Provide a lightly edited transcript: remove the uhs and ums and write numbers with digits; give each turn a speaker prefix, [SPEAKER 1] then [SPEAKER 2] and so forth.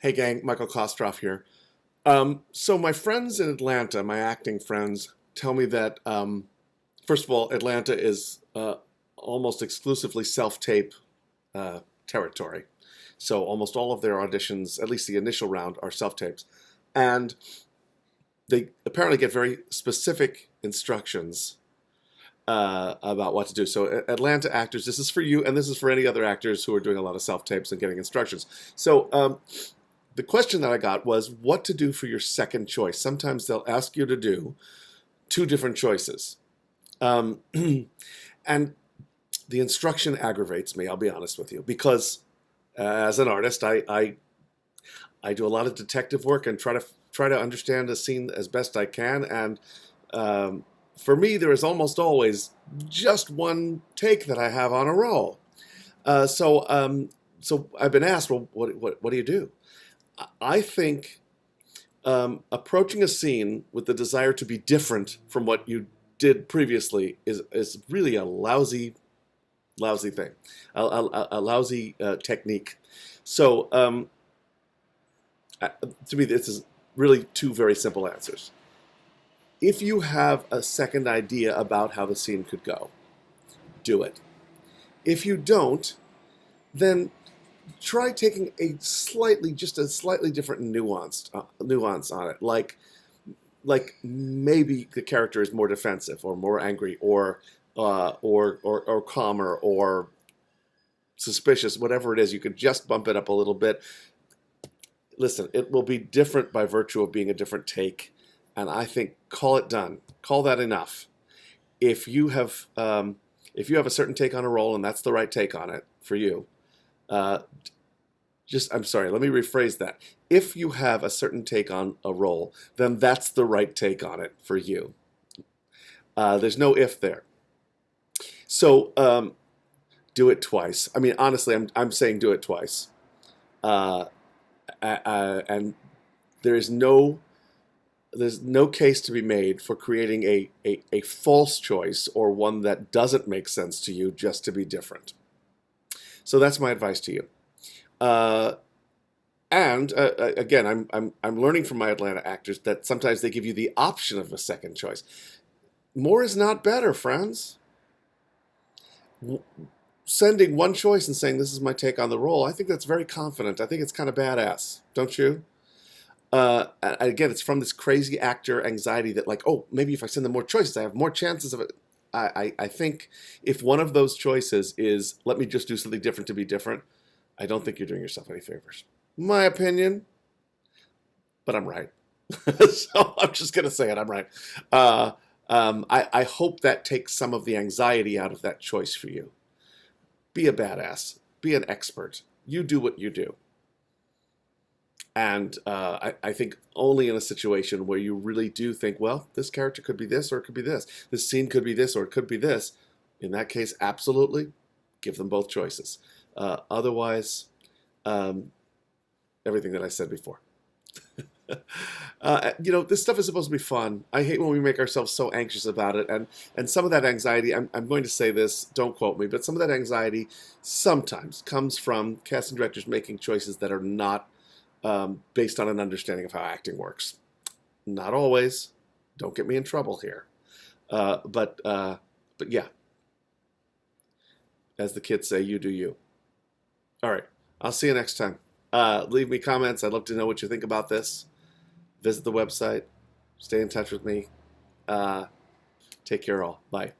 [SPEAKER 1] Hey gang, Michael Kostroff here. So my friends in Atlanta, my acting friends, tell me that first of all, Atlanta is almost exclusively self-tape territory. So almost all of their auditions, at least the initial round, are self-tapes, and they apparently get very specific instructions about what to do. So Atlanta actors, this is for you, and this is for any other actors who are doing a lot of self-tapes and getting instructions. So the question that I got was what to do for your second choice. Sometimes they'll ask you to do two different choices. And the instruction aggravates me, I'll be honest with you, because as an artist, I do a lot of detective work and try to understand a scene as best I can. And for me, there is almost always just one take that I have on a roll. So I've been asked, well, what do you do? I think approaching a scene with the desire to be different from what you did previously is really a lousy thing, a lousy technique. So to me, this is really two very simple answers. If you have a second idea about how the scene could go, do it. If you don't, then try taking just a slightly different nuance on it. Like maybe the character is more defensive or more angry or calmer or suspicious, whatever it is. You could just bump it up a little bit. Listen, it will be different by virtue of being a different take, and I think call it done. Call that enough. If you have a certain take on a role and that's the right take on it for you. I'm sorry, let me rephrase that. If you have a certain take on a role, then that's the right take on it for you. There's no if there. So do it twice. I mean, honestly, I'm saying do it twice. And there's no case to be made for creating a false choice or one that doesn't make sense to you just to be different. So that's my advice to you. And again, I'm learning from my Atlanta actors that sometimes they give you the option of a second choice. More is not better, friends. Sending one choice and saying this is my take on the role, I think that's very confident. I think it's kind of badass, don't you? Again, it's from this crazy actor anxiety that like, oh, maybe if I send them more choices, I have more chances of it. I think if one of those choices is let me just do something different to be different, I don't think you're doing yourself any favors. My opinion, but I'm right. So I'm just going to say it, I'm right. I hope that takes some of the anxiety out of that choice for you. Be a badass. Be an expert. You do what you do. And I think only in a situation where you really do think, well, this character could be this or it could be this. This scene could be this or it could be this. In that case, absolutely, give them both choices. Otherwise, everything that I said before. This stuff is supposed to be fun. I hate when we make ourselves so anxious about it. And some of that anxiety, I'm going to say this, don't quote me, but some of that anxiety sometimes comes from casting directors making choices that are not based on an understanding of how acting works. Not always. Don't get me in trouble here. But yeah, as the kids say, you do you. All right. I'll see you next time. Leave me comments. I'd love to know what you think about this. Visit the website. Stay in touch with me. Take care all. Bye.